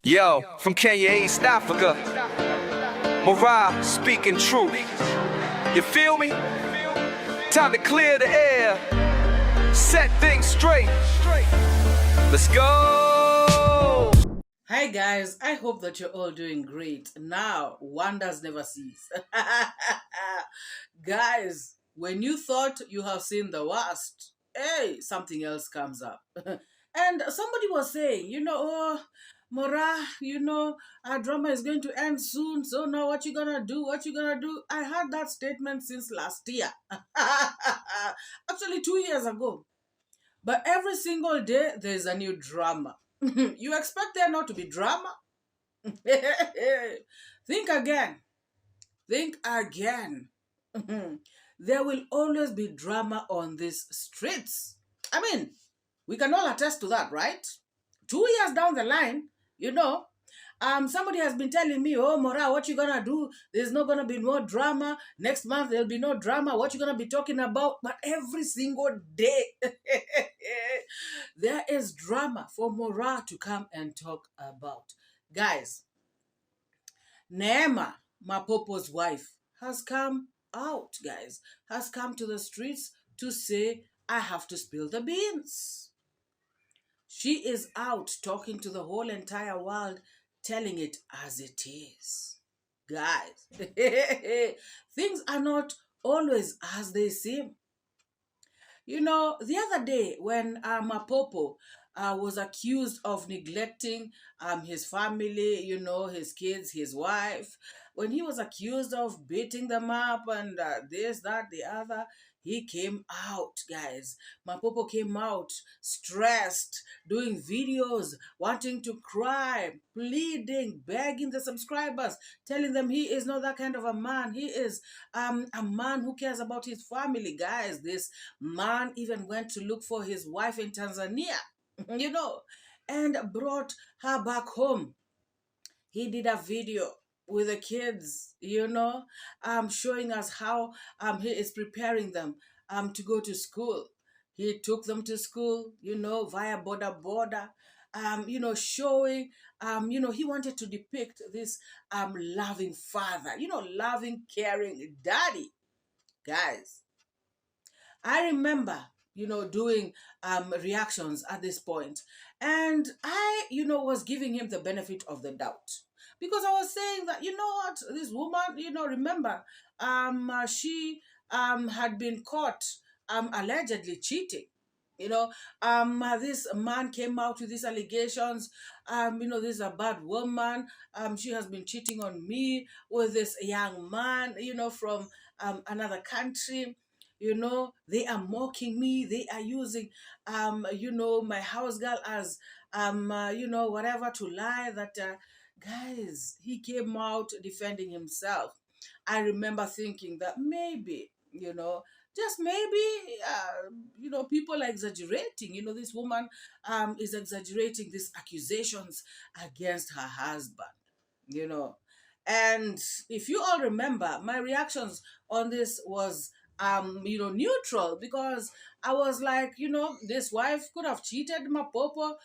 Yo, from Kenya, East Africa, MORAA speaking truth. You feel me? Time to clear the air, set things straight. Let's go! Hi guys, I hope that you're all doing great. Now, wonders never cease. Guys, when you thought you have seen the worst, hey, something else comes up. And somebody was saying, oh, Mora, our drama is going to end soon. So now what you gonna do? What you gonna do? I heard that statement since last year. Actually, 2 years ago. But every single day, there's a new drama. You expect there not to be drama? Think again. Think again. There will always be drama on these streets. I mean, we can all attest to that, right? 2 years down the line, somebody has been telling me, oh, Mora, what you gonna do? There's not gonna be no drama. Next month, there'll be no drama. What you gonna be talking about? But every single day, there is drama for Mora to come and talk about. Guys, Neema, Mapopo's wife, has come out, guys, has come to the streets to say, I have to spill the beans. She is out talking to the whole entire world, telling it as it is. Guys, things are not always as they seem. The other day when Mapopo was accused of neglecting his family, his kids, his wife, when he was accused of beating them up and this, that, the other, he came out, guys. Mapopo came out stressed, doing videos, wanting to cry, pleading, begging the subscribers, telling them he is not that kind of a man. He is a man who cares about his family, guys. This man even went to look for his wife in Tanzania, and brought her back home. He did a video with the kids, showing us how he is preparing them to go to school. He took them to school, via border, showing, he wanted to depict this loving father, loving, caring daddy. Guys, I remember, doing reactions at this point, and I, was giving him the benefit of the doubt because I was saying that, what, this woman, remember, she had been caught allegedly cheating. This man came out with these allegations. This is a bad woman. She has been cheating on me with this young man, from another country. They are mocking me. They are using, my house girl as, whatever, to lie that, guys, he came out defending himself. I remember thinking that maybe, just maybe, people are exaggerating. This woman is exaggerating these accusations against her husband, And if you all remember, my reactions on this was neutral, because I was like, this wife could have cheated. Mapopo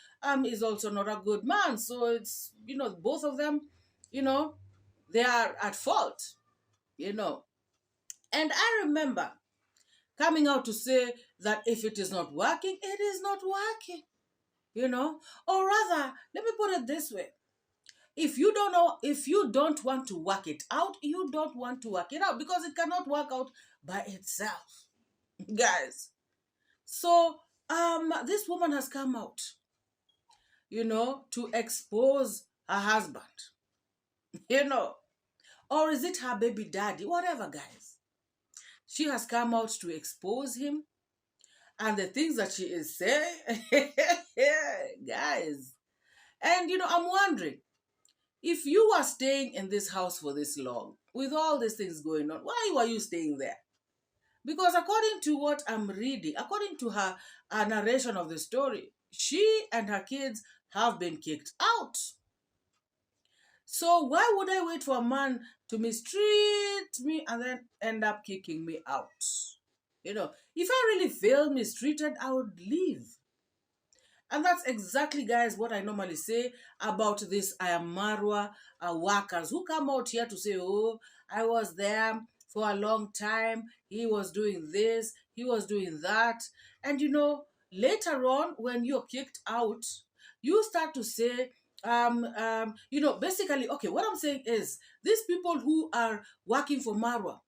is also not a good man. So it's, both of them, they are at fault, And I remember coming out to say that if it is not working, it is not working, Or rather, let me put it this way. If you don't want to work it out, you don't want to work it out, because it cannot work out by itself, guys. So this woman has come out, to expose her husband, or is it her baby daddy, whatever, guys. She has come out to expose him, and the things that she is saying, guys. And I'm wondering, if you are staying in this house for this long, with all these things going on, why were you staying there? Because according to what I'm reading, according to her narration of the story, she and her kids have been kicked out. So why would I wait for a man to mistreat me and then end up kicking me out? If I really feel mistreated, I would leave. And that's exactly, guys, what I normally say about this I am Marwa workers who come out here to say, oh, I was there for a long time. He was doing this, he was doing that. And later on, when you're kicked out, you start to say, basically, okay, what I'm saying is these people who are working for Marwa,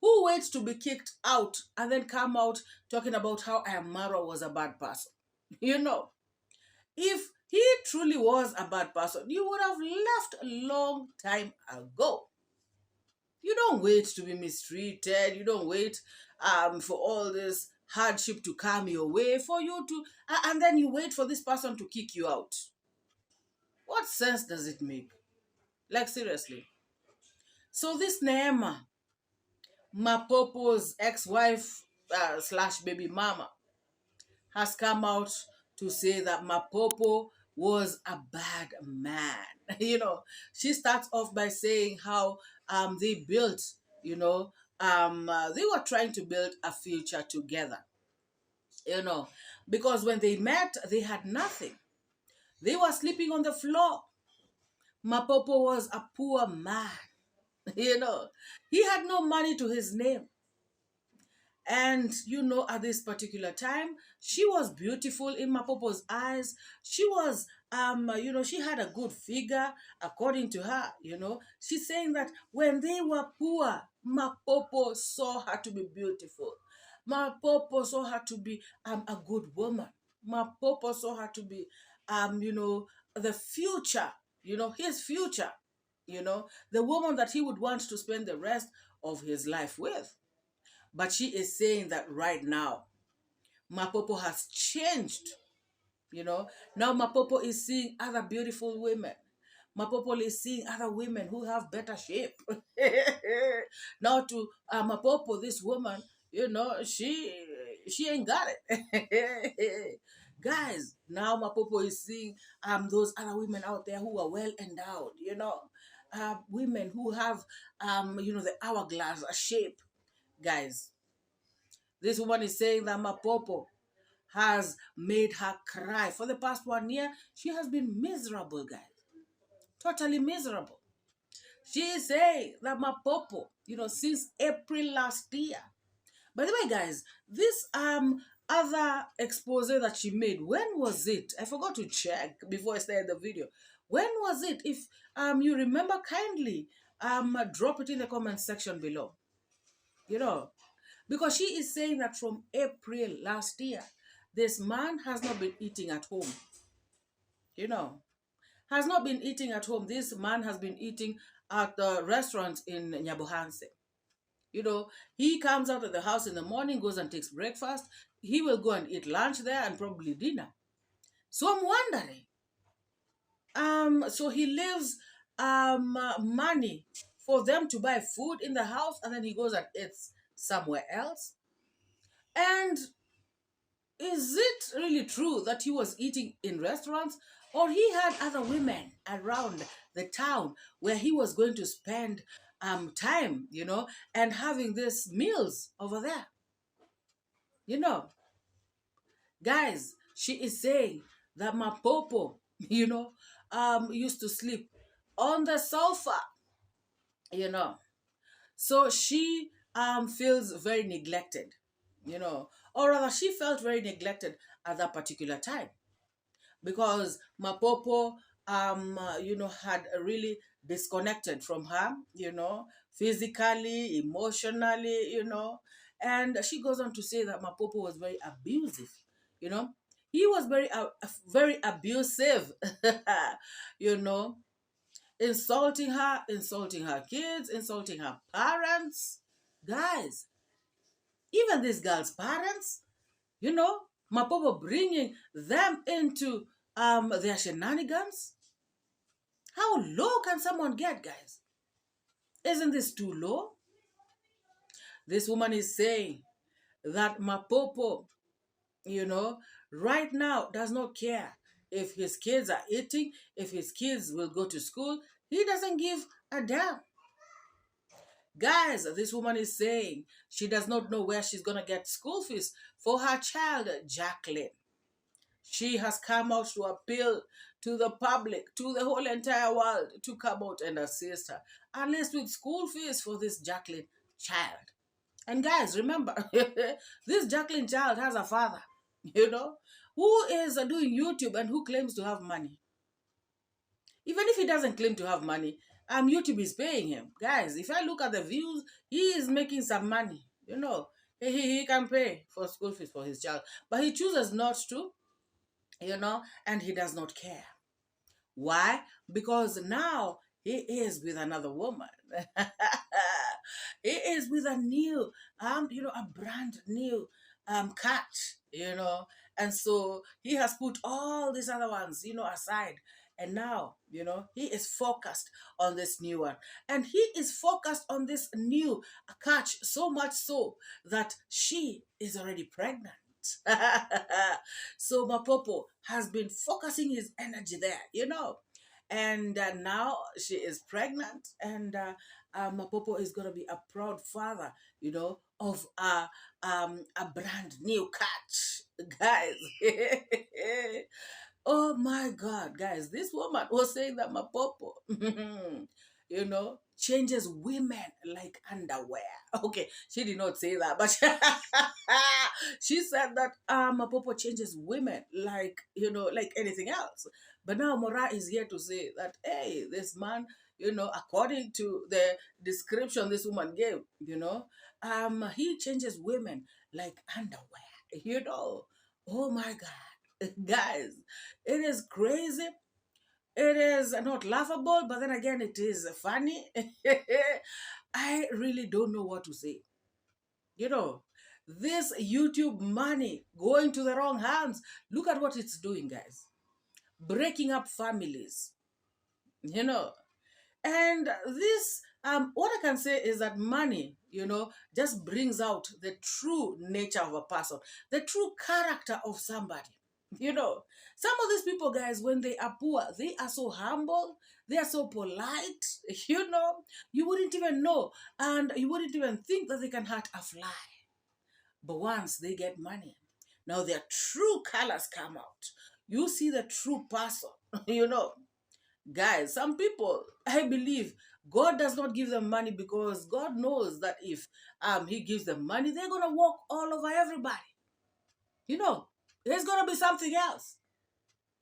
who waits to be kicked out and then come out talking about how I am Marwa was a bad person. If he truly was a bad person, you would have left a long time ago. You don't wait to be mistreated. You don't wait for all this hardship to come your way for you to, and then you wait for this person to kick you out. What sense does it make? Like, seriously. So this Neema, Mapopo's ex-wife slash baby mama, has come out to say that Mapopo was a bad man. She starts off by saying how they built, they were trying to build a future together, because when they met, they had nothing. They were sleeping on the floor. Mapopo was a poor man. He had no money to his name. And, at this particular time, she was beautiful in Mapopo's eyes. She was, she had a good figure, according to her, She's saying that when they were poor, Mapopo saw her to be beautiful. Mapopo saw her to be a good woman. Mapopo saw her to be, the future, his future, the woman that he would want to spend the rest of his life with. But she is saying that right now, Mapopo has changed. Now Mapopo is seeing other beautiful women. Mapopo is seeing other women who have better shape. Now to Mapopo, this woman, she ain't got it. Guys, now Mapopo is seeing those other women out there who are well endowed, women who have the hourglass shape. Guys, this woman is saying that Mapopo has made her cry. For the past 1 year, she has been miserable, guys. Totally miserable. She is saying that Mapopo, since April last year. By the way, guys, this other expose that she made, when was it? I forgot to check before I started the video. When was it? If you remember, kindly drop it in the comment section below. Because she is saying that from April last year, this man has not been eating at home. Has not been eating at home. This man has been eating at the restaurant in Nyabohanse. He comes out of the house in the morning, goes and takes breakfast. He will go and eat lunch there and probably dinner. So I'm wondering, so he leaves money for them to buy food in the house, and then he goes and eats somewhere else. And is it really true that he was eating in restaurants, or he had other women around the town where he was going to spend time, and having these meals over there? Guys, she is saying that Mapopo, used to sleep on the sofa, So she feels very neglected, or rather she felt very neglected at that particular time, because Mapopo, had really disconnected from her, physically, emotionally, and she goes on to say that Mapopo was very abusive, he was very abusive, insulting her kids, insulting her parents. Guys, even this girl's parents, Mapopo bringing them into their shenanigans. How low can someone get, guys? Isn't this too low? This woman is saying that Mapopo, right now does not care if his kids are eating, if his kids will go to school. He doesn't give a damn. Guys, this woman is saying she does not know where she's going to get school fees for her child, Jacqueline. She has come out to appeal to the public, to the whole entire world, to come out and assist her, at least with school fees for this Jacqueline child. And guys, remember, this Jacqueline child has a father, who is doing YouTube and who claims to have money. Even if he doesn't claim to have money, YouTube is paying him. Guys, if I look at the views, he is making some money. He can pay for school fees for his child. But he chooses not to, and he does not care. Why? Because now he is with another woman. He is with a new, a brand new cat, and so he has put all these other ones, aside. And now, he is focused on this new one. And he is focused on this new catch so much so that she is already pregnant. So Mapopo has been focusing his energy there, and now she is pregnant, and Mapopo is going to be a proud father, of a brand new cat, guys. Oh my God, guys, this woman was saying that Mapopo, changes women like underwear. Okay, she did not say that, but she said that Mapopo changes women like, like anything else. But now Mora is here to say that, hey, this man, according to the description this woman gave, he changes women like underwear, Oh my God. Guys, it is crazy. It is not laughable, but then again, it is funny. I really don't know what to say. This YouTube money going to the wrong hands. Look at what it's doing, guys. Breaking up families. And this, what I can say is that money, just brings out the true nature of a person, the true character of somebody. Some of these people, guys, when they are poor, they are so humble, they are so polite, you wouldn't even know, and you wouldn't even think that they can hurt a fly. But once they get money, now their true colors come out. You see the true person, Guys, some people, I believe, God does not give them money because God knows that if he gives them money, they're going to walk all over everybody. There's going to be something else.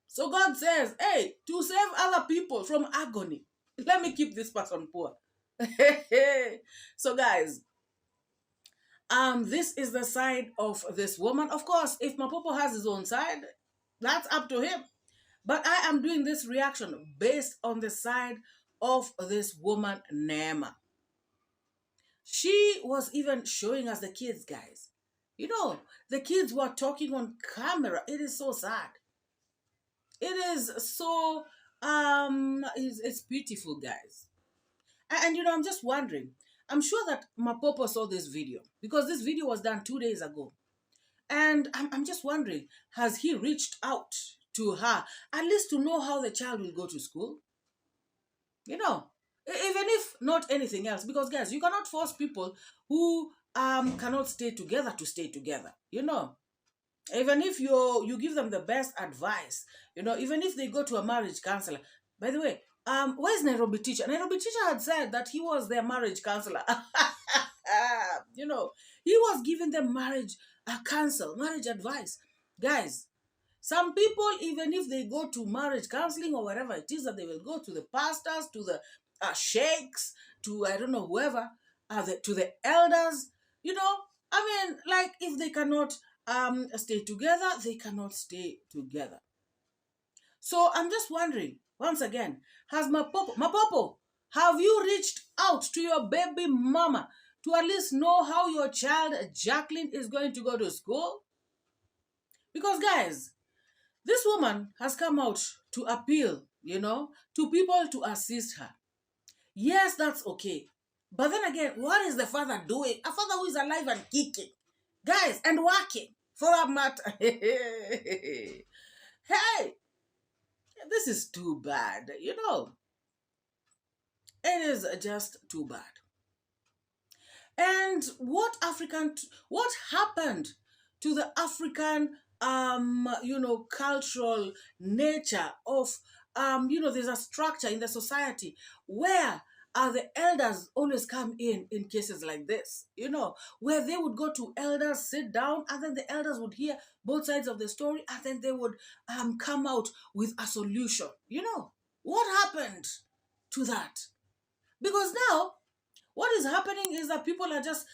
So God says, hey, to save other people from agony, let me keep this person poor. So guys, this is the side of this woman. Of course, if Mapopo has his own side, that's up to him. But I am doing this reaction based on the side of this woman, Nema. She was even showing us the kids, guys. The kids were talking on camera. It is so sad. It is so, it's beautiful, guys. And I'm just wondering, I'm sure that Mapopo saw this video because this video was done 2 days ago. And I'm just wondering, has he reached out to her, at least to know how the child will go to school? Even if not anything else, because guys, you cannot force people who cannot stay together to stay together. Even if you give them the best advice, even if they go to a marriage counselor. By the way, where's Nairobi teacher? Nairobi teacher had said that he was their marriage counselor. He was giving them marriage counsel, marriage advice. Guys, some people, even if they go to marriage counseling or wherever it is that they will go, to the pastors, to the sheikhs, to I don't know whoever, to the elders, like if they cannot stay together, they cannot stay together. So I'm just wondering, once again, has Mapopo, have you reached out to your baby mama to at least know how your child, Jacqueline, is going to go to school? Because guys, this woman has come out to appeal, to people to assist her. Yes, that's okay. But then again, what is the father doing? A father who is alive and kicking. Guys, and working, for that matter. Hey, this is too bad, It is just too bad. And what happened to the African cultural nature of, there's a structure in the society where the elders always come in cases like this, where they would go to elders, sit down, and then the elders would hear both sides of the story, and then they would come out with a solution. What happened to that? Because now what is happening is that people are just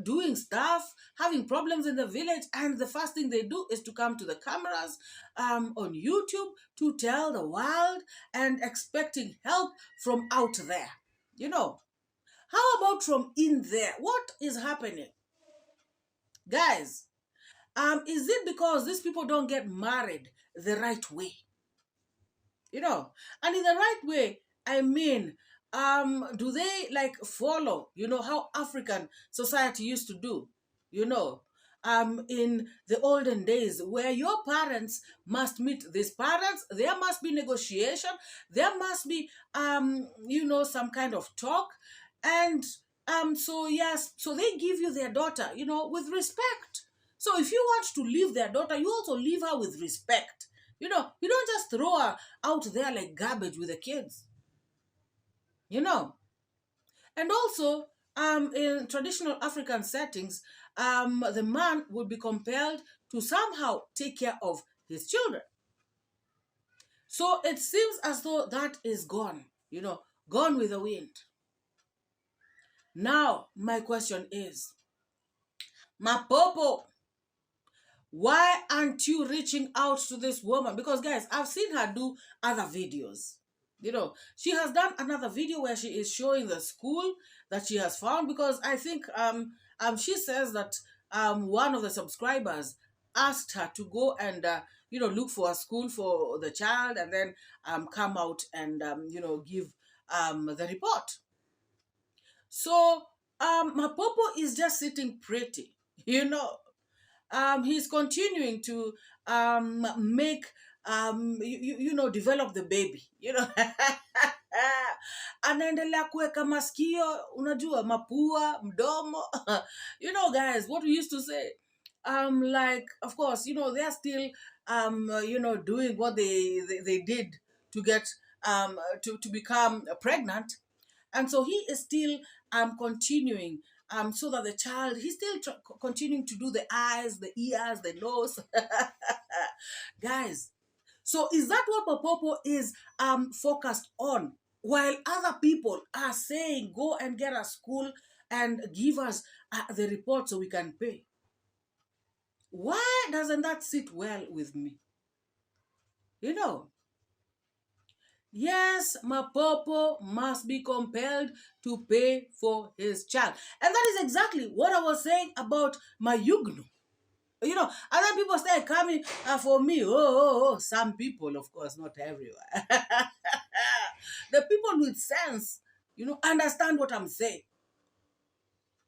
doing stuff, having problems in the village, and the first thing they do is to come to the cameras on YouTube to tell the world and expecting help from out there. How about from in there? What is happening? Guys, is it because these people don't get married the right way? And in the right way, I mean, do they like follow, how African society used to do, in the olden days, where your parents must meet these parents, there must be negotiation, there must be, some kind of talk, and so yes, so they give you their daughter, with respect. So if you want to leave their daughter, you also leave her with respect. You don't just throw her out there like garbage with the kids. And also, in traditional African settings, the man would be compelled to somehow take care of his children. So it seems as though that is gone, gone with the wind. Now, my question is, Mapopo, why aren't you reaching out to this woman? Because guys, I've seen her do other videos. She has done another video where she is showing the school that she has found, because I think she says that one of the subscribers asked her to go and look for a school for the child, and then come out and give the report. So Mapopo is just sitting pretty, he's continuing to make develop the baby, anaendelea kuweka masikio, unajua, mapua, mdomo. Guys, what we used to say, like, of course, they're still doing what they did to get to become pregnant, and so he is still continuing, so that the child, he's still continuing to do the eyes, the ears, the nose. Guys, so is that what Mapopo is focused on? While other people are saying, go and get a school and give us the report so we can pay. Why doesn't that sit well with me? Yes, Mapopo must be compelled to pay for his child. And that is exactly what I was saying about my Yugnu. Other people start coming for me. Some people, of course, not everyone. The people with sense, understand what I'm saying.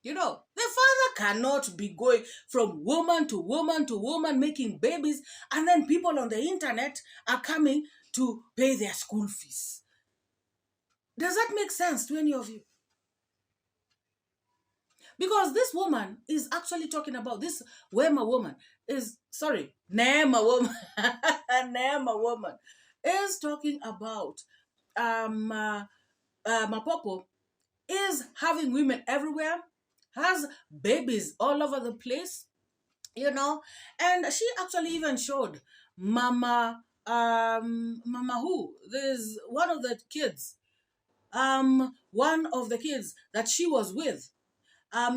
The father cannot be going from woman to woman to woman making babies, and then people on the internet are coming to pay their school fees. Does that make sense to any of you? Because this woman is actually talking about, this Neema woman is talking about Mapopo is having women everywhere, has babies all over the place, and she actually even showed Mama who, there's one of the kids that she was with,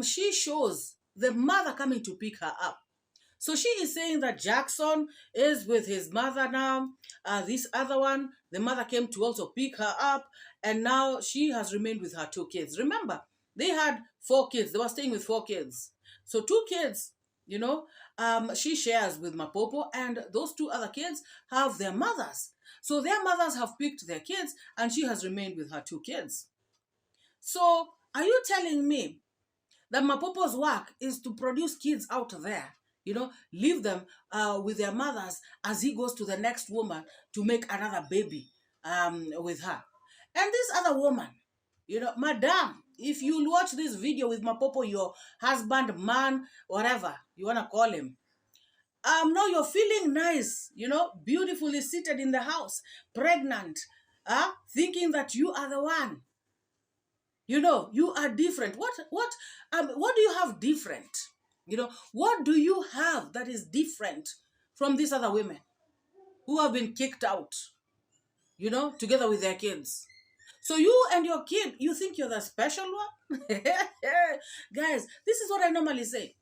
she shows the mother coming to pick her up. So she is saying that Jackson is with his mother now. This other one, the mother came to also pick her up, and now she has remained with her 2 kids. Remember, they had 4 kids. They were staying with 4 kids. So 2 kids, she shares with Mapopo, and those 2 other kids have their mothers. So their mothers have picked their kids, and she has remained with her 2 kids. So are you telling me that Mapopo's work is to produce kids out there, leave them with their mothers as he goes to the next woman to make another baby with her? And this other woman, madam, if you watch this video with Mapopo, your husband, man, whatever you want to call him, Now you're feeling nice, beautifully seated in the house, pregnant, thinking that you are the one. You are different. What do you have different? What do you have that is different from these other women who have been kicked out, together with their kids? So you and your kid, you think you're the special one? Guys, this is what I normally say.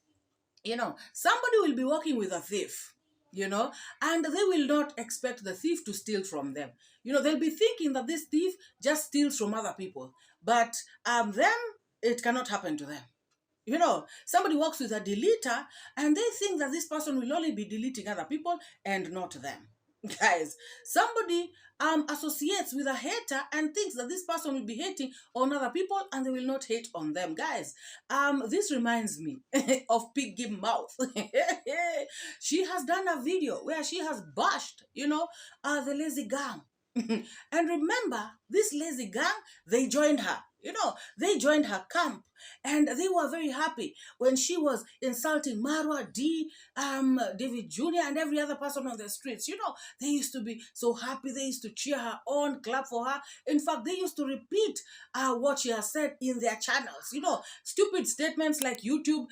Somebody will be working with a thief, and they will not expect the thief to steal from them. They'll be thinking that this thief just steals from other people, but then it cannot happen to them. Somebody works with a deleter and they think that this person will only be deleting other people and not them. Guys, somebody associates with a hater and thinks that this person will be hating on other people and they will not hate on them. Guys, this reminds me of Pig Give Mouth. She has done a video where she has bashed, the lazy gang. And remember, this lazy gang, they joined her. They joined her camp, and they were very happy when she was insulting Marwa, David Jr., and every other person on the streets. They used to be so happy. They used to cheer her on, clap for her. In fact, they used to repeat what she has said in their channels. Stupid statements like YouTube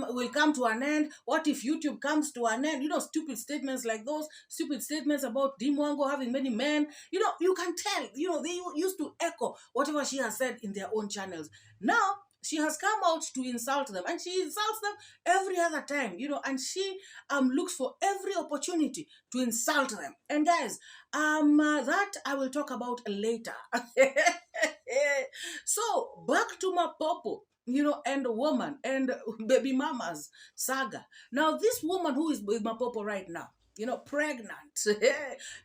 will come to an end. What if YouTube comes to an end? Stupid statements like those. Stupid statements about DeeMwango having many men. You can tell. They used to echo whatever she has said in their own channels. Now she has come out to insult them, and she insults them every other time, and she looks for every opportunity to insult them. And guys, that I will talk about later. So back to Mapopo, and the woman and baby mama's saga. Now this woman who is with Mapopo right now, pregnant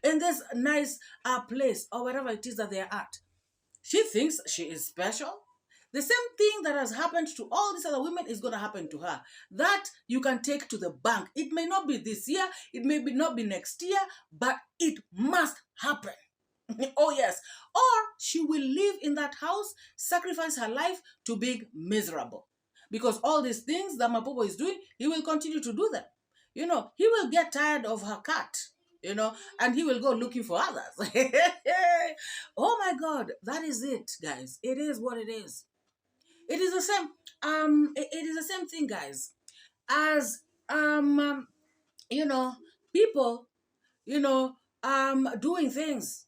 in this nice place or wherever it is that they're at, she thinks she is special. The same thing that has happened to all these other women is going to happen to her. That you can take to the bank. It may not be this year, it may not be next year, but it must happen. Oh yes. Or she will live in that house, sacrifice her life to being miserable. Because all these things that Mapopo is doing, he will continue to do them. He will get tired of her cat. And he will go looking for others. Oh my God, that is it, guys. It is what it is. It is the same. It is the same thing, guys, as people, doing things,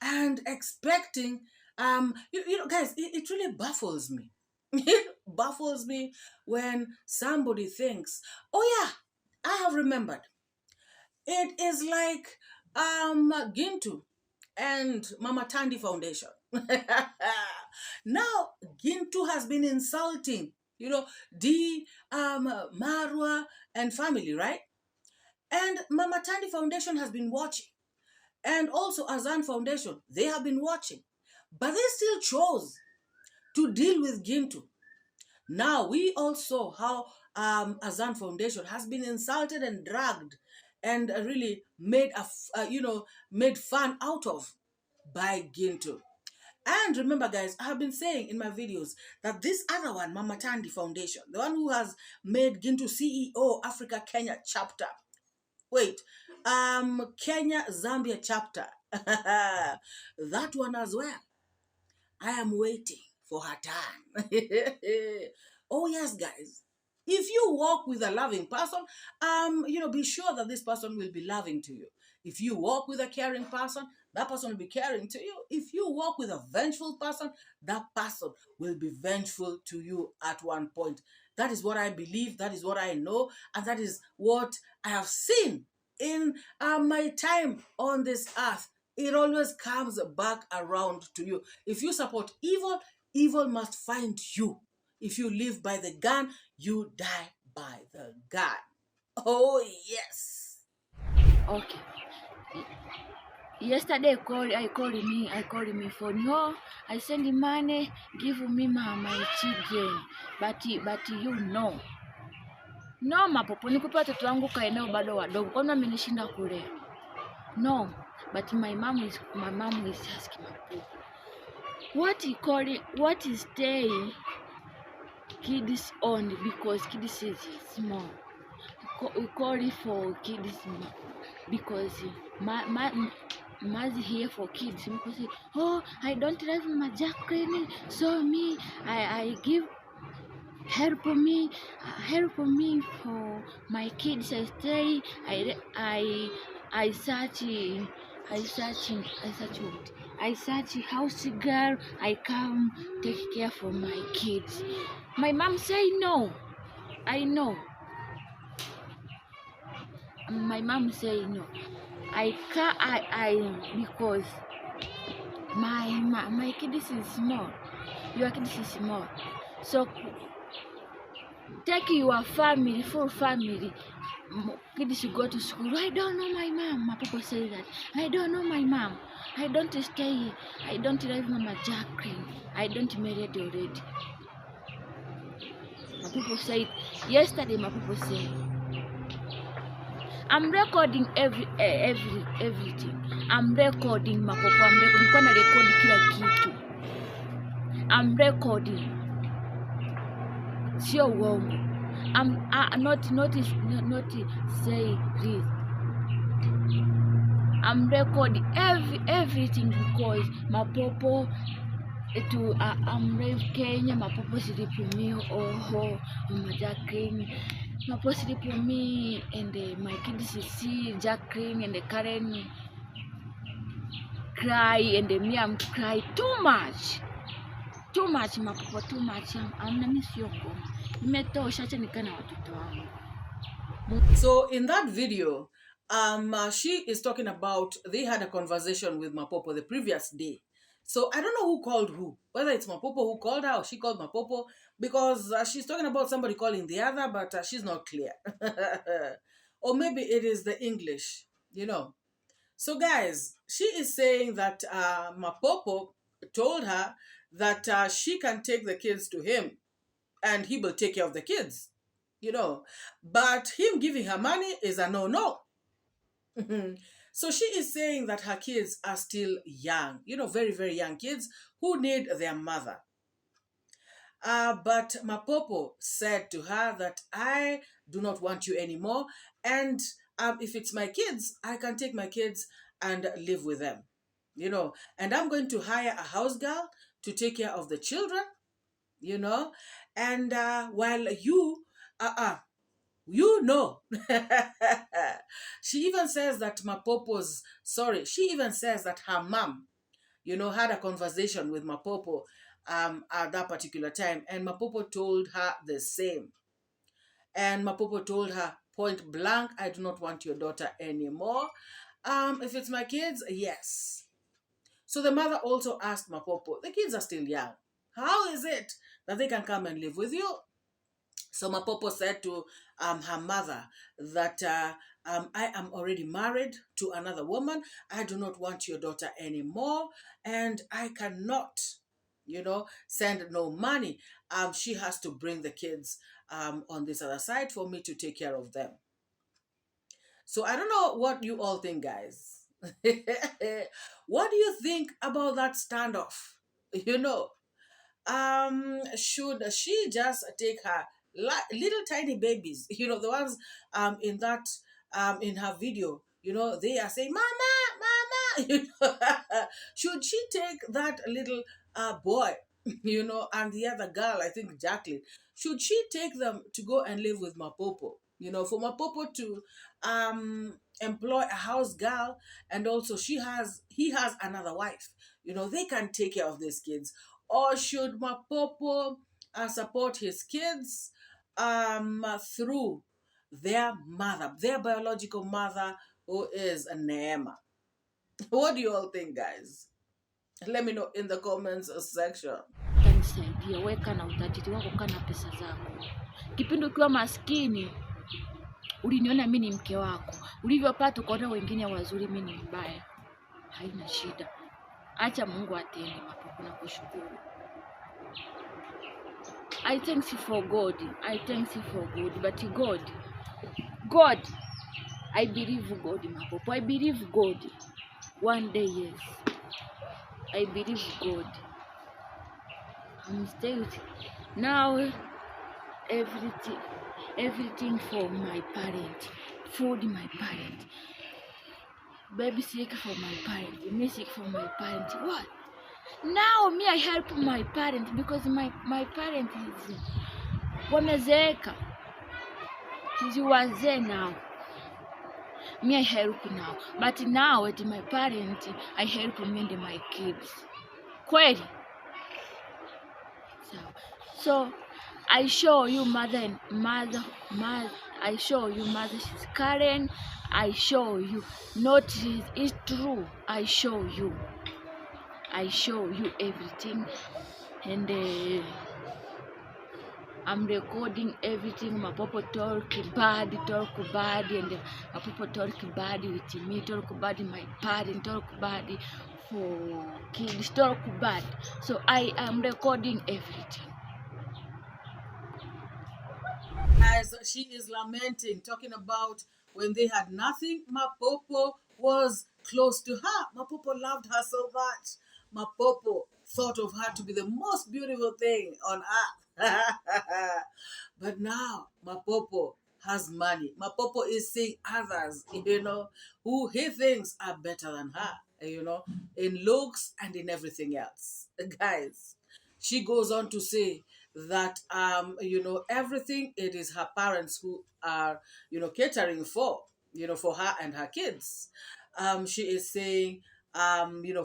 and expecting, guys. It really baffles me. It baffles me when somebody thinks, oh yeah, I have remembered. It is like Gintu and Mama Tandy Foundation. Now Gintu has been insulting, Marwa and family, right? And Mama Tandy Foundation has been watching. And also Azan Foundation, they have been watching. But they still chose to deal with Gintu. Now we all saw how Azan Foundation has been insulted and dragged and really made made fun out of by Gintu. And remember, guys, I have been saying in my videos that this other one, Mama Tandy Foundation, the one who has made Gintu CEO Africa Kenya chapter. Wait, Kenya Zambia chapter. That one as well. I am waiting for her time. Oh yes, guys. If you walk with a loving person, be sure that this person will be loving to you. If you walk with a caring person, that person will be caring to you. If you walk with a vengeful person, that person will be vengeful to you at one point. That is what I believe. That is what I know. And that is what I have seen in my time on this earth. It always comes back around to you. If you support evil, evil must find you. If you live by the gun, you die by the gun. Oh, yes. Okay. Yesterday I called me phone. No, I send the money, give me my children. But no. No, Mapopo, nikupa watoto wangu kwa eneo bado wadogo. Kwa nini amenishinda kule? No, but my mom is asking Mapopo. What is staying kids only because kids is small. we call it for kids because Ma's here for kids. People say, oh, I don't drive my Jacqueline, so me, I give help me for my kids. I stay, I search house girl. I come take care for my kids. My mom say no. I know. My mom say no. I can't. Because my kids is small. Your kids is small. So take your family, full family. Kids should go to school. I don't know my mom. My people say that. I don't know my mom. I don't stay. I don't drive Mama Jacqueline. I don't married already. My people say yesterday. My people say I'm recording everything. I'm recording Mapopo. I'm recording. Kwa na record kila kitu. I'm recording. Sio uongo. I'm not say this. I'm recording everything because Mapopo to I'm live Kenya. Mapopo sleep with me. Oh, Mama Jacqueline. Mapopo sleep with me, and my kids see Jacqueline and the Karen cry, and me I'm cry too much. Mapopo too much. I'm na miss yongo. Nimetosha, acha nikana watoto wangu. So in that video, she is talking about they had a conversation with Mapopo the previous day. So I don't know who called who, whether it's Mapopo who called her or she called Mapopo, because she's talking about somebody calling the other, but she's not clear. Or maybe it is the English, So guys, she is saying that Mapopo told her that she can take the kids to him and he will take care of the kids. But him giving her money is a no. So she is saying that her kids are still young, very, very young kids who need their mother. But Mapopo said to her that I do not want you anymore. And if it's my kids, I can take my kids and live with them, And I'm going to hire a house girl to take care of the children, And while you, she even says that she even says that her mom, had a conversation with Mapopo at that particular time, and Mapopo told her the same. And Mapopo told her point blank, I do not want your daughter anymore. If it's my kids, yes. So the mother also asked Mapopo, the kids are still young. How is it that they can come and live with you? So Mapopo said to her mother that I am already married to another woman. I do not want your daughter anymore, and I cannot, send no money. She has to bring the kids on this other side for me to take care of them. So I don't know what you all think, guys. What do you think about that standoff? Should she just take her little tiny babies, the ones in that in her video, they are saying mama, should she take that little boy, and the other girl, I think Jacqueline, should she take them to go and live with Mapopo, for Mapopo to employ a house girl, and also he has another wife, they can take care of these kids? Or should Mapopo support his kids through their mother, their biological mother, who is Neema? What do you all think, guys? Let me know in the comments section. Kanisaidia, weka na utajiri wako, kana pesa zako. Kipindi ukiwa maskini, uliniona mimi ni mke wako. Ulivyopata ukaona wengine wazuri, mimi ni mbaya. Haina shida. Acha Mungu atende. Mapopo, na kushukuru. I thank you for God. But God, I believe God, Mapopo. I believe God. One day, yes. I believe God. I'm staying now. Everything. everything for my parent, food my parent, baby sick for my parent, me sick for my parent. What? Now me I help my parent because my parent is wamezeeka, is wazee now. Me I help now, but now at my parent I help me and my kids. Kweli? So I show you mother. I show you mother. She's Karen. I show you. Not it's true. I show you. I show you everything, and I'm recording everything. Mapopo talk bad, and Mapopo talk bad with me. Talk bad my parent. Talk bad for kids. Talk bad. So I am recording everything. As she is lamenting, talking about when they had nothing, Mapopo was close to her. Mapopo loved her so much. Mapopo thought of her to be the most beautiful thing on earth. But now Mapopo has money. Mapopo is seeing others, who he thinks are better than her, in looks and in everything else. Guys, she goes on to say that everything, it is her parents who are catering for her and her kids. She is saying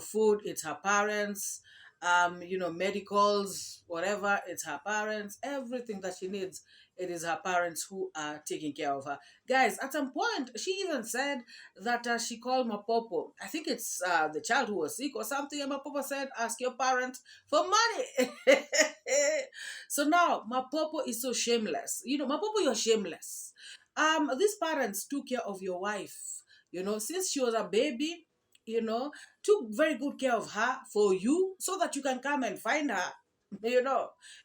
food, it's her parents, medicals, whatever, it's her parents. Everything that she needs, it is her parents who are taking care of her. Guys, at some point, she even said that she called Mapopo. I think it's the child who was sick or something, and Mapopo said, ask your parents for money. So now, Mapopo is so shameless. Mapopo, you're shameless. These parents took care of your wife, since she was a baby, took very good care of her for you so that you can come and find her,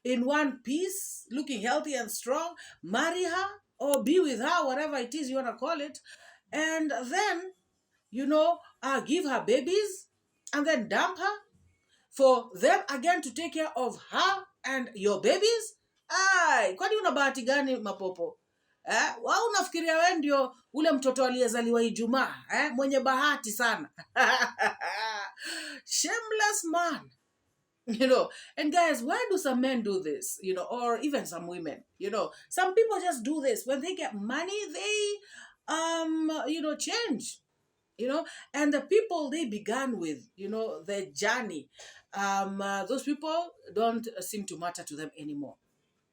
in one piece, looking healthy and strong, marry her or be with her, whatever it is you want to call it, and then, give her babies and then dump her for them again to take care of her and your babies. Ai, kwani una bahati gani Mapopo? Wao unafikiria wewe ndio ule mtoto aliyezaliwa Ijumaa, mwenye bahati sana. Shameless man. And guys, why do some men do this? Or even some women, some people just do this. When they get money, they change, and the people they began with, their journey, those people don't seem to matter to them anymore.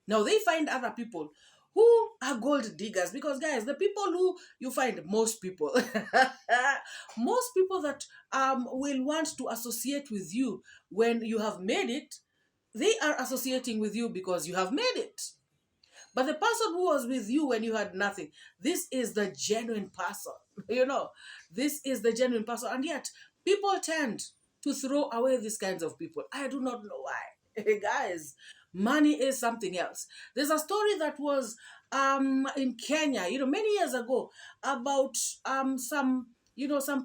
Now they find other people who are gold diggers, because guys, the people who you find, most people that will want to associate with you when you have made it, they are associating with you because you have made it. But the person who was with you when you had nothing, this is the genuine person. This is the genuine person. And yet, people tend to throw away these kinds of people. I do not know why. Guys, money is something else. There's a story that was in Kenya, many years ago, about some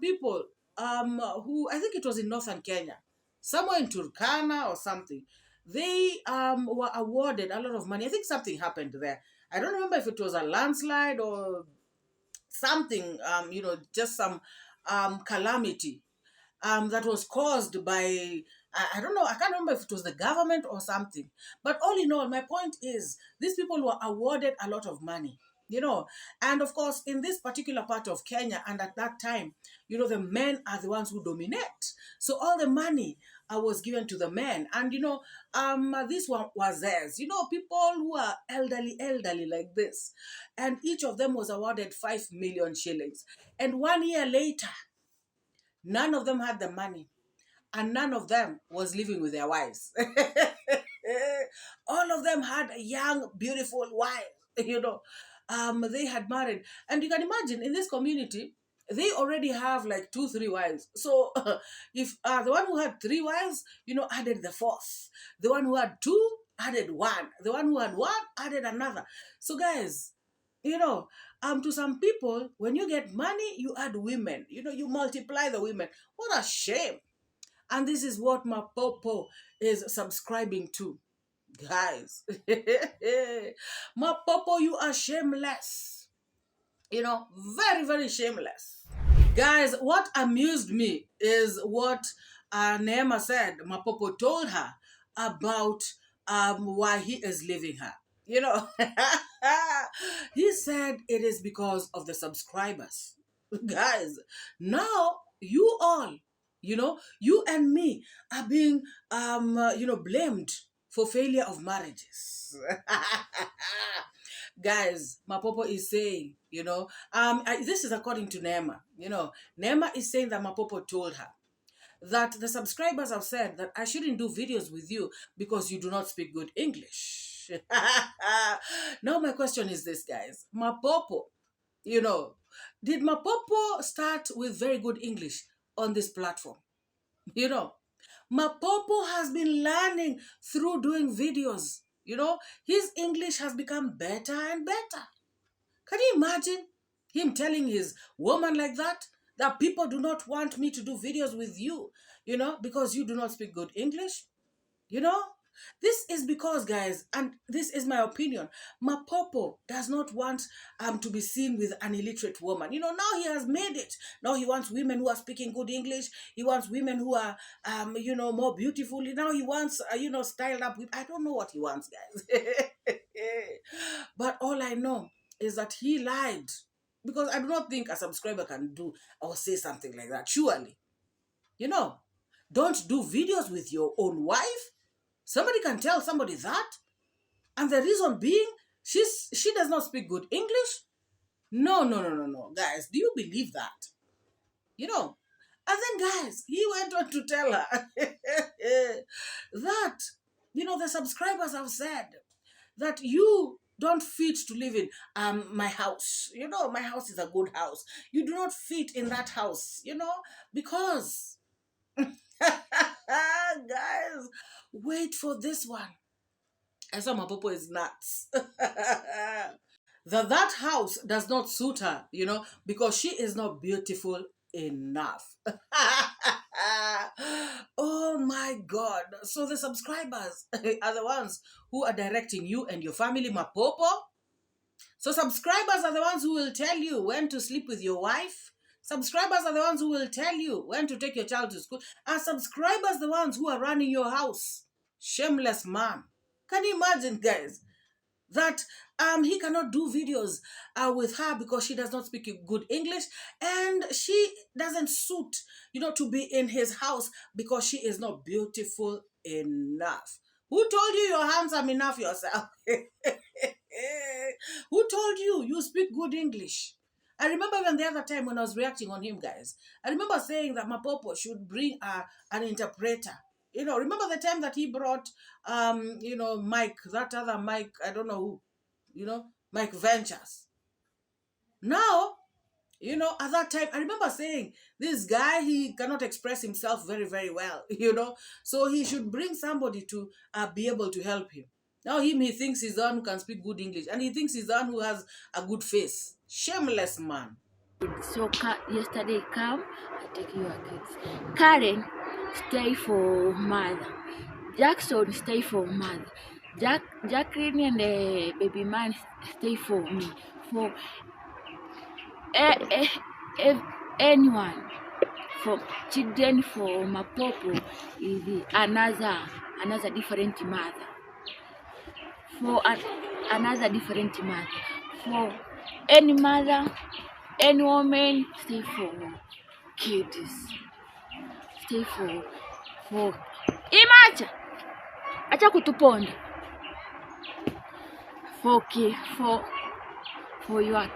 people who, I think it was in northern Kenya, somewhere in Turkana or something. They were awarded a lot of money. I think something happened there. I don't remember if it was a landslide or something, just some calamity that was caused by, I don't know, I can't remember if it was the government or something. But all in all, my point is, these people were awarded a lot of money. And of course, in this particular part of Kenya, and at that time, the men are the ones who dominate. So all the money was given to the men. And, this one was theirs. People who are elderly like this. And each of them was awarded 5 million shillings. And 1 year later, none of them had the money. And none of them was living with their wives. All of them had young, beautiful wives, they had married. And you can imagine, in this community, they already have like 2-3 wives. So if the one who had 3 wives, added the 4th. The one who had 2 added 1. The one who had 1 added another. So guys, to some people, when you get money, you add women. You multiply the women. What a shame. And this is what Mapopo is subscribing to. Guys, Mapopo, you are shameless. You know, very, very shameless. Guys, what amused me is what Neema said. Mapopo told her about why he is leaving her. You know, he said it is because of the subscribers. Guys, now you all, you know, you and me are being, blamed for failure of marriages. Guys, Mapopo is saying, this is according to Neema. Neema is saying that Mapopo told her that the subscribers have said that I shouldn't do videos with you because you do not speak good English. Now my question is this, guys. Mapopo, did Mapopo start with very good English on this platform? Mapopo has been learning through doing videos. His English has become better and better. Can you imagine him telling his woman like that people do not want me to do videos with you, because you do not speak good English? This is because, guys, and this is my opinion, Mapopo does not want to be seen with an illiterate woman. Now he has made it. Now he wants women who are speaking good English. He wants women who are more beautiful. Now he wants styled up. I don't know what he wants, guys. But all I know is that he lied, because I do not think a subscriber can do or say something like that. Surely, don't do videos with your own wife. Somebody can tell somebody that, and the reason being she does not speak good English. No, guys, do you believe that? And then, guys, he went on to tell her that the subscribers have said that you don't fit to live in my house. My house is a good house. You do not fit in that house, because guys, wait for this one. I saw Mapopo is nuts. that house does not suit her, because she is not beautiful enough. Oh my God. So the subscribers are the ones who are directing you and your family, Mapopo. So subscribers are the ones who will tell you when to sleep with your wife. Subscribers are the ones who will tell you when to take your child to school. And subscribers are the ones who are running your house. Shameless man. Can you imagine, guys, that he cannot do videos with her because she does not speak good English, and she doesn't suit, to be in his house because she is not beautiful enough. Who told you you're handsome enough yourself? Who told you speak good English? I remember even the other time when I was reacting on him, guys, I remember saying that Mapopo should bring an interpreter. Remember the time that he brought, Mike, that other Mike, I don't know who, Mike Ventures. Now, at that time, I remember saying, this guy, he cannot express himself very, very well, so he should bring somebody to be able to help him. Now he thinks he's the one who can speak good English, and he thinks he's the one who has a good face. Shameless man. So yesterday come, I take your kids. Karen, stay for mother. Jackson, stay for mother. Jacqueline and the baby man stay for me. For anyone, for children, for Mapopo is another different mother. For another different mother. For any mother, any woman, stay for kids. Stay for Imacha. Acha kutuponda. For your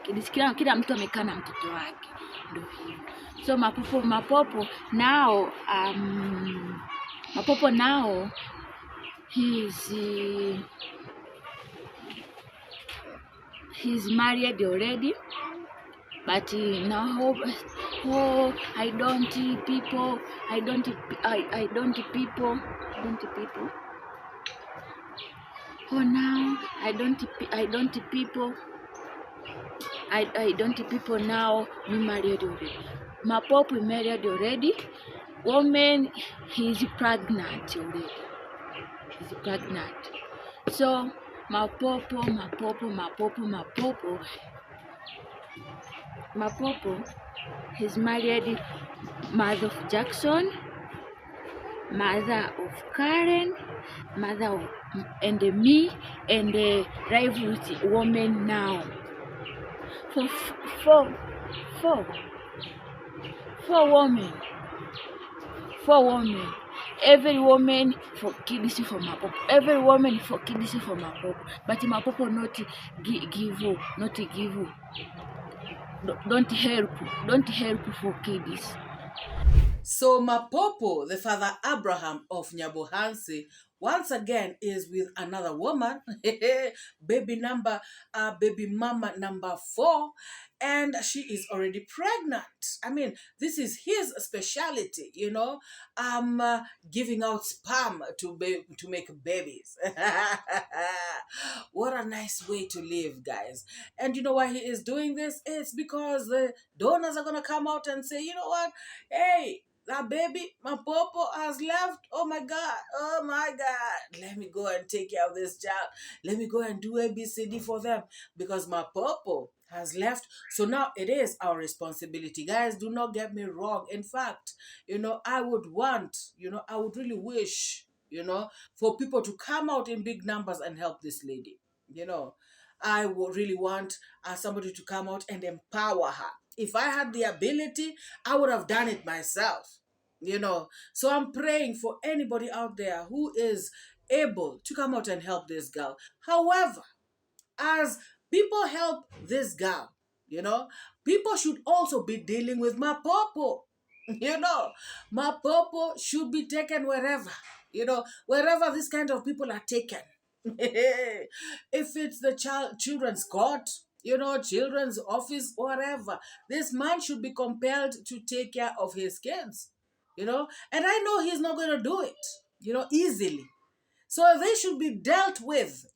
kids. Kila mtu amekaa na mtoto wake. Ndio hivyo. So Mapopo now Mapopo now he's married already, but now I don't people. Oh, now I don't people now. We married already. Mapopo married already. Woman, he's pregnant already. is pregnant. So Mapopo, he's married mother of Jackson, mother of Karen, mother of, and me, and live with woman now. For four women. 4 women. Every woman for kids for Mapopo. Every woman for kids for Mapopo. But Mapopo not give, don't help for kids. So Mapopo, the father Abraham of Nyabohansi, once again is with another woman, baby mama number 4, and she is already pregnant. I mean, this is his specialty, giving out sperm to make babies. What a nice way to live, guys. And you know why he is doing this? It's because the donors are gonna come out and say, you know what? Hey, that baby, Mapopo has left. Oh my God. Let me go and take care of this child. Let me go and do ABCD for them because Mapopo has left. So now it is our responsibility. Guys, do not get me wrong. In fact, I would really wish, for people to come out in big numbers and help this lady. I would really want somebody to come out and empower her. If I had the ability, I would have done it myself, So I'm praying for anybody out there who is able to come out and help this girl. However, as people help this girl, people should also be dealing with Mapopo. Mapopo should be taken wherever, wherever this kind of people are taken. If it's the children's court, children's office, whatever, this man should be compelled to take care of his kids, and I know he's not going to do it, easily. So they should be dealt with,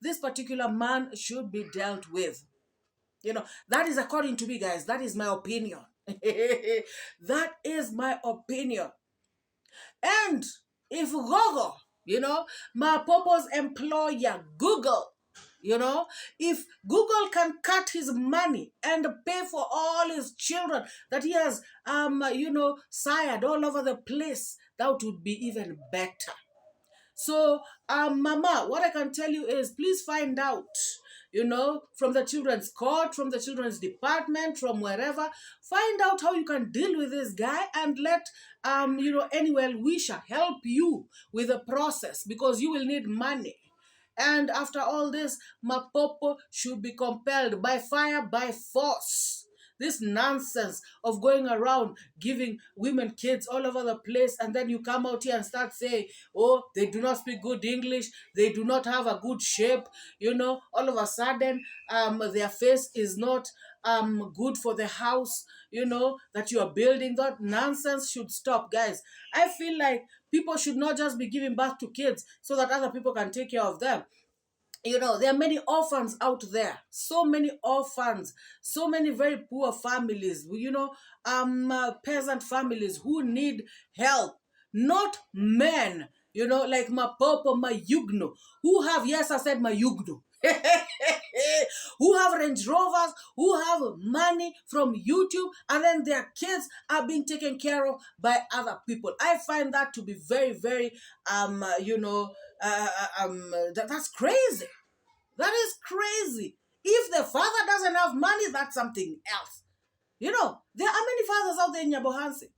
this particular man should be dealt with. That is according to me, guys. That is my opinion. That is my opinion. And if Google, Mapopo's employer, Google, if Google can cut his money and pay for all his children that he has, sired all over the place, that would be even better. So, Mama, what I can tell you is please find out, from the children's court, from the children's department, from wherever, find out how you can deal with this guy and let, any well-wisher help you with the process because you will need money. And after all this, Mapopo should be compelled by fire, by force. This nonsense of going around giving women kids all over the place, and then you come out here and start saying, oh, they do not speak good English, they do not have a good shape, all of a sudden their face is not good for the house, that you are building. That nonsense should stop, guys. I feel like people should not just be giving birth to kids so that other people can take care of them. There are many orphans out there, so many orphans, so many very poor families, peasant families who need help, not men, like Mapopo, Mayugno, who have, yes, I said Mayugno, who have Range Rovers, who have money from YouTube, and then their kids are being taken care of by other people. I find that to be very, very, that's crazy. That is crazy. If the father doesn't have money, that's something else. There are many fathers out there in Nyabohansi.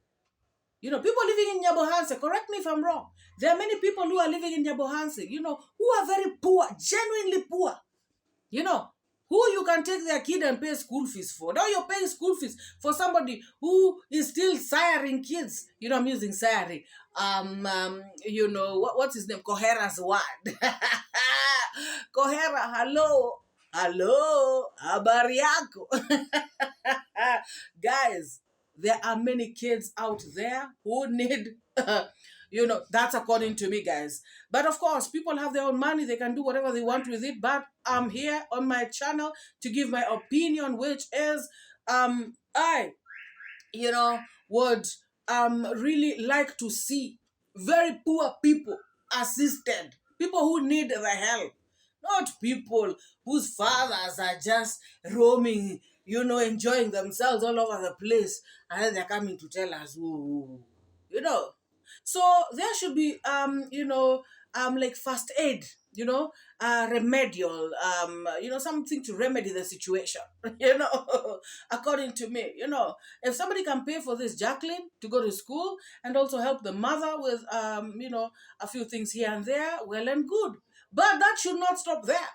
People living in Nyabohansi, correct me if I'm wrong. There are many people who are living in Nyabohansi, who are very poor, genuinely poor. Who you can take their kid and pay school fees for. Now you're paying school fees for somebody who is still siring kids. I'm using siring. What's his name? 𝐶𝐎𝐏𝐿's word. 𝐶𝐎𝐏𝐿, hello, habari yako. Guys, there are many kids out there who need, that's according to me, guys. But of course, people have their own money. They can do whatever they want with it. But I'm here on my channel to give my opinion, which is, I, would really like to see very poor people, assisted, people who need the help, not people whose fathers are just roaming, enjoying themselves all over the place, and then they're coming to tell us, ooh, So there should be, like first aid, remedial, something to remedy the situation, according to me, if somebody can pay for this Jacqueline to go to school and also help the mother with, a few things here and there, well and good. But that should not stop there,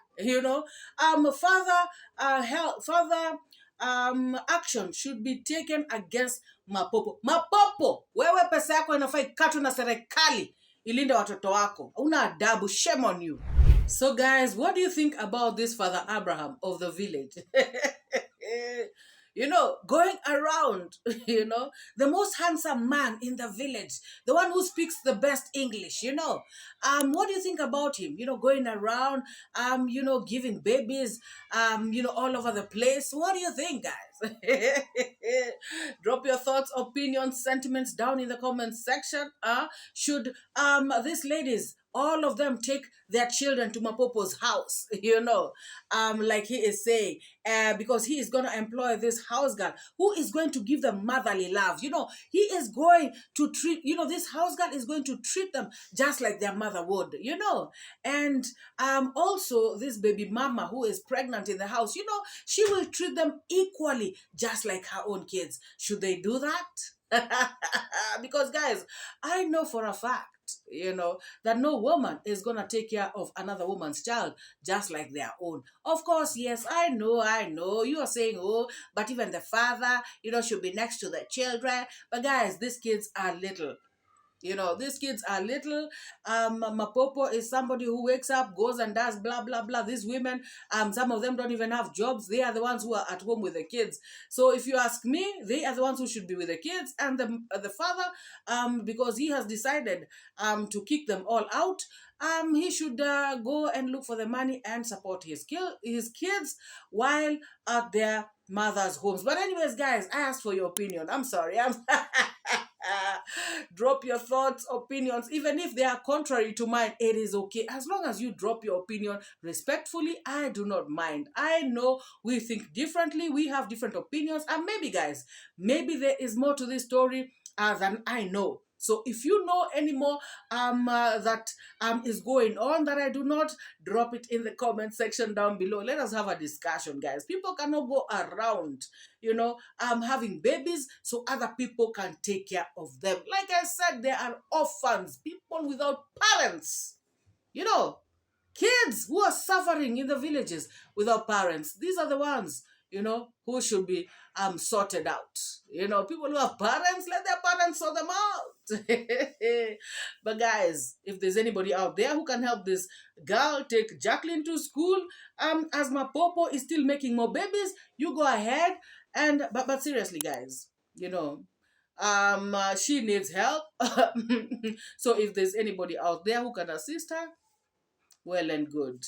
further action should be taken against Mapopo. Mapopo, wewe pesa yako inafaa ikatwe na serikali ilinde watoto wako. Una adabu, shame on you. So guys, what do you think about this Father Abraham of the village? Going around, the most handsome man in the village, the one who speaks the best English, what do you think about him? Going around, giving babies, all over the place. What do you think, guys? Drop your thoughts, opinions, sentiments down in the comments section. Should these ladies, all of them, take their children to Mapopo's house, like he is saying, because he is going to employ this house girl who is going to give them motherly love. He is going to treat, this house girl is going to treat them just like their mother would, and also this baby mama who is pregnant in the house, she will treat them equally just like her own kids. Should they do that? Because guys, I know for a fact, that no woman is gonna take care of another woman's child just like their own. Of course, yes, I know. You are saying, oh, but even the father, should be next to the children. But guys, these kids are little. These kids are little. Mapopo is somebody who wakes up, goes and does blah, blah, blah. These women, some of them don't even have jobs. They are the ones who are at home with the kids. So if you ask me, they are the ones who should be with the kids. And the father, because he has decided to kick them all out, he should go and look for the money and support his kids while at their mother's homes. But anyways, guys, I asked for your opinion. I'm sorry. Drop your thoughts, opinions, even if they are contrary to mine. It is okay, as long as you drop your opinion respectfully. I do not mind. I know we think differently, we have different opinions, and maybe, guys, maybe there is more to this story than I know. So if you know any more that is going on that I do not, drop it in the comment section down below. Let us have a discussion, guys. People cannot go around, having babies so other people can take care of them. Like I said, there are orphans, people without parents, kids who are suffering in the villages without parents. These are the ones, who should be sorted out. People who have parents, let their parents sort them out. But guys, if there's anybody out there who can help this girl take Jacqueline to school, as Mapopo is still making more babies, you go ahead. And but seriously, guys, she needs help. So if there's anybody out there who can assist her, well and good.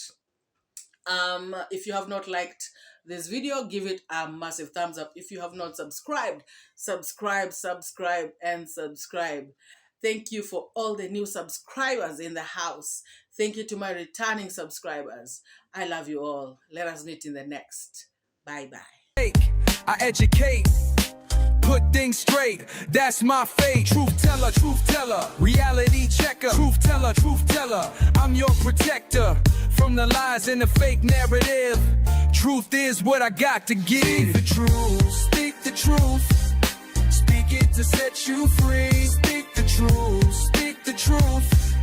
If you have not liked this video, give it a massive thumbs up. If you have not subscribed, subscribe. Thank you for all the new subscribers in the house. Thank you to my returning subscribers. I love you all. Let us meet in the next. Bye-bye. I educate, put things straight, that's my fate. Truth teller, reality checker. Truth teller, I'm your protector from the lies and the fake narrative. Truth is what I got to give. Speak the truth, speak the truth. Speak it to set you free. Speak the truth.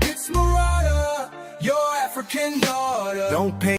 It's MORAA, your African daughter. Don't pay